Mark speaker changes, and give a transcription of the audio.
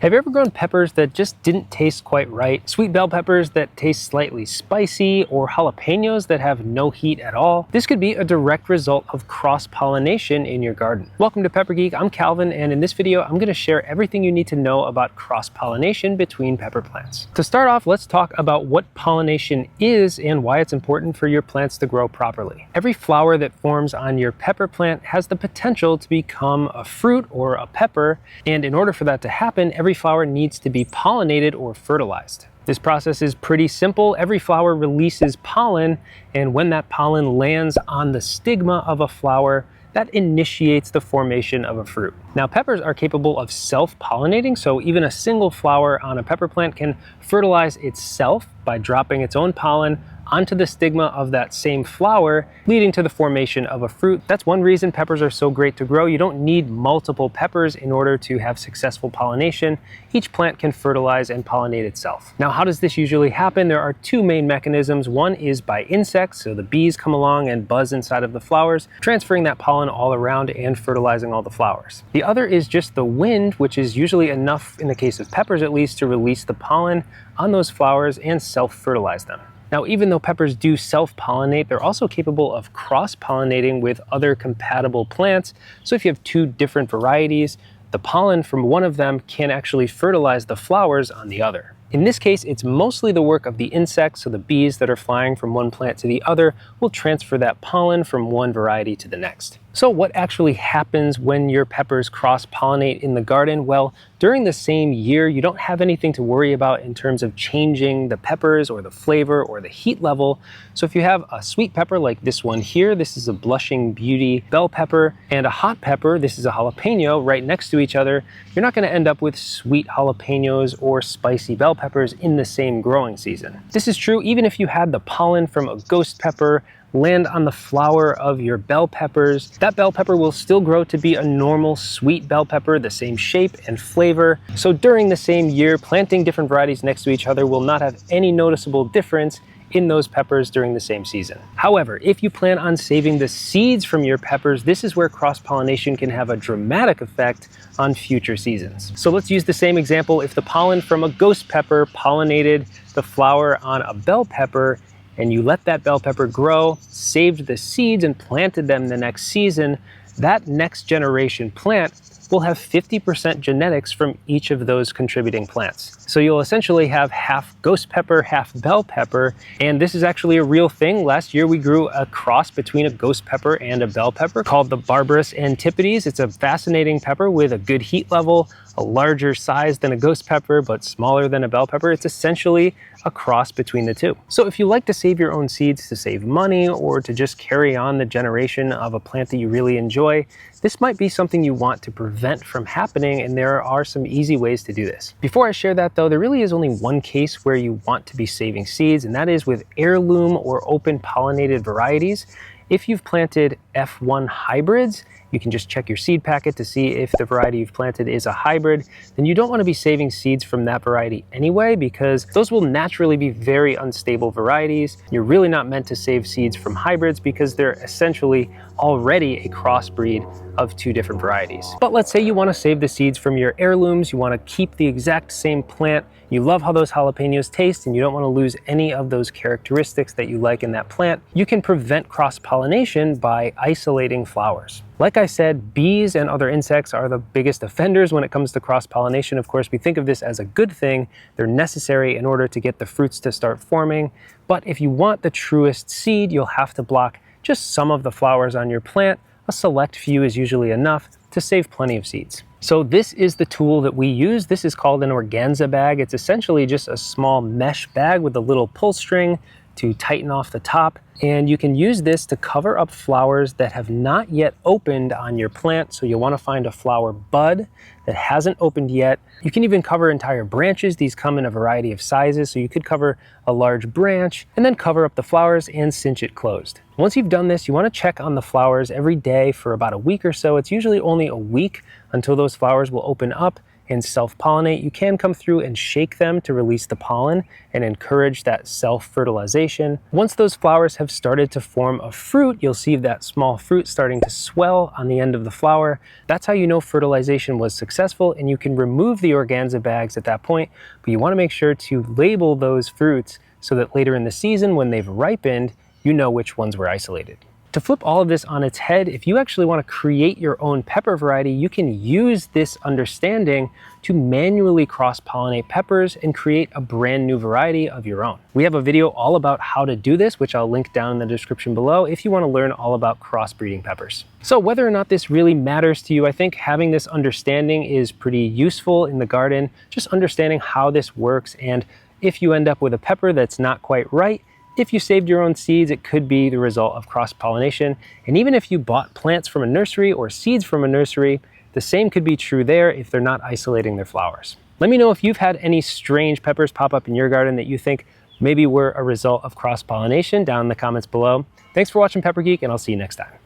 Speaker 1: Have you ever grown peppers that just didn't taste quite right? Sweet bell peppers that taste slightly spicy, or jalapenos that have no heat at all? This could be a direct result of cross-pollination in your garden. Welcome to Pepper Geek, I'm Calvin, and in this video I'm going to share everything you need to know about cross-pollination between pepper plants. To start off, let's talk about what pollination is and why it's important for your plants to grow properly. Every flower that forms on your pepper plant has the potential to become a fruit or a pepper, and in order for that to happen, every flower needs to be pollinated or fertilized. This process is pretty simple. Every flower releases pollen, and when that pollen lands on the stigma of a flower, that initiates the formation of a fruit. Now, peppers are capable of self-pollinating, so even a single flower on a pepper plant can fertilize itself by dropping its own pollen onto the stigma of that same flower, leading to the formation of a fruit. That's one reason peppers are so great to grow. You don't need multiple peppers in order to have successful pollination. Each plant can fertilize and pollinate itself. Now, how does this usually happen? There are two main mechanisms. One is by insects, so the bees come along and buzz inside of the flowers, transferring that pollen all around and fertilizing all the flowers. The other is just the wind, which is usually enough, in the case of peppers at least, to release the pollen on those flowers and self-fertilize them. Now, even though peppers do self-pollinate, they're also capable of cross-pollinating with other compatible plants. So if you have two different varieties, the pollen from one of them can actually fertilize the flowers on the other. In this case, it's mostly the work of the insects, so the bees that are flying from one plant to the other will transfer that pollen from one variety to the next. So what actually happens when your peppers cross-pollinate in the garden? Well, during the same year, you don't have anything to worry about in terms of changing the peppers or the flavor or the heat level. So if you have a sweet pepper like this one here, this is a blushing beauty bell pepper, and a hot pepper, this is a jalapeno, right next to each other, you're not going to end up with sweet jalapenos or spicy bell peppers in the same growing season. This is true even if you had the pollen from a ghost pepper land on the flower of your bell peppers. That bell pepper will still grow to be a normal sweet bell pepper, the same shape and flavor. So during the same year, planting different varieties next to each other will not have any noticeable difference in those peppers during the same season. However, if you plan on saving the seeds from your peppers, this is where cross-pollination can have a dramatic effect on future seasons. So let's use the same example. If the pollen from a ghost pepper pollinated the flower on a bell pepper, and you let that bell pepper grow, saved the seeds, and planted them the next season, that next generation plant will have 50% genetics from each of those contributing plants. So you'll essentially have half ghost pepper, half bell pepper, and this is actually a real thing. Last year we grew a cross between a ghost pepper and a bell pepper called the Barbarous Antipodes. It's a fascinating pepper with a good heat level, a larger size than a ghost pepper, but smaller than a bell pepper. It's essentially a cross between the two. So if you like to save your own seeds to save money or to just carry on the generation of a plant that you really enjoy, this might be something you want to prevent from happening, and there are some easy ways to do this. Before I share that though, there really is only one case where you want to be saving seeds, and that is with heirloom or open pollinated varieties. If you've planted F1 hybrids, you can just check your seed packet to see if the variety you've planted is a hybrid. Then you don't want to be saving seeds from that variety anyway, because those will naturally be very unstable varieties. You're really not meant to save seeds from hybrids because they're essentially already a crossbreed of two different varieties. But let's say you want to save the seeds from your heirlooms, you want to keep the exact same plant, you love how those jalapenos taste, and you don't want to lose any of those characteristics that you like in that plant. You can prevent cross-pollination by isolating flowers. Like I said, bees and other insects are the biggest offenders when it comes to cross-pollination. Of course, we think of this as a good thing. They're necessary in order to get the fruits to start forming. But if you want the truest seed, you'll have to block just some of the flowers on your plant. A select few is usually enough to save plenty of seeds. So this is the tool that we use. This is called an organza bag. It's essentially just a small mesh bag with a little pull string to tighten off the top. And you can use this to cover up flowers that have not yet opened on your plant. So you'll want to find a flower bud that hasn't opened yet. You can even cover entire branches. These come in a variety of sizes. So you could cover a large branch and then cover up the flowers and cinch it closed. Once you've done this, you want to check on the flowers every day for about a week or so. It's usually only a week until those flowers will open up and self-pollinate, you can come through and shake them to release the pollen and encourage that self-fertilization. Once those flowers have started to form a fruit, you'll see that small fruit starting to swell on the end of the flower. That's how you know fertilization was successful, and you can remove the organza bags at that point, but you want to make sure to label those fruits so that later in the season when they've ripened, you know which ones were isolated. To flip all of this on its head, if you actually want to create your own pepper variety, you can use this understanding to manually cross-pollinate peppers and create a brand new variety of your own. We have a video all about how to do this, which I'll link down in the description below if you want to learn all about crossbreeding peppers. So whether or not this really matters to you, I think having this understanding is pretty useful in the garden, just understanding how this works, and if you end up with a pepper that's not quite right, if you saved your own seeds, it could be the result of cross-pollination. And even if you bought plants from a nursery or seeds from a nursery, the same could be true there if they're not isolating their flowers. Let me know if you've had any strange peppers pop up in your garden that you think maybe were a result of cross-pollination down in the comments below. Thanks for watching Pepper Geek, and I'll see you next time.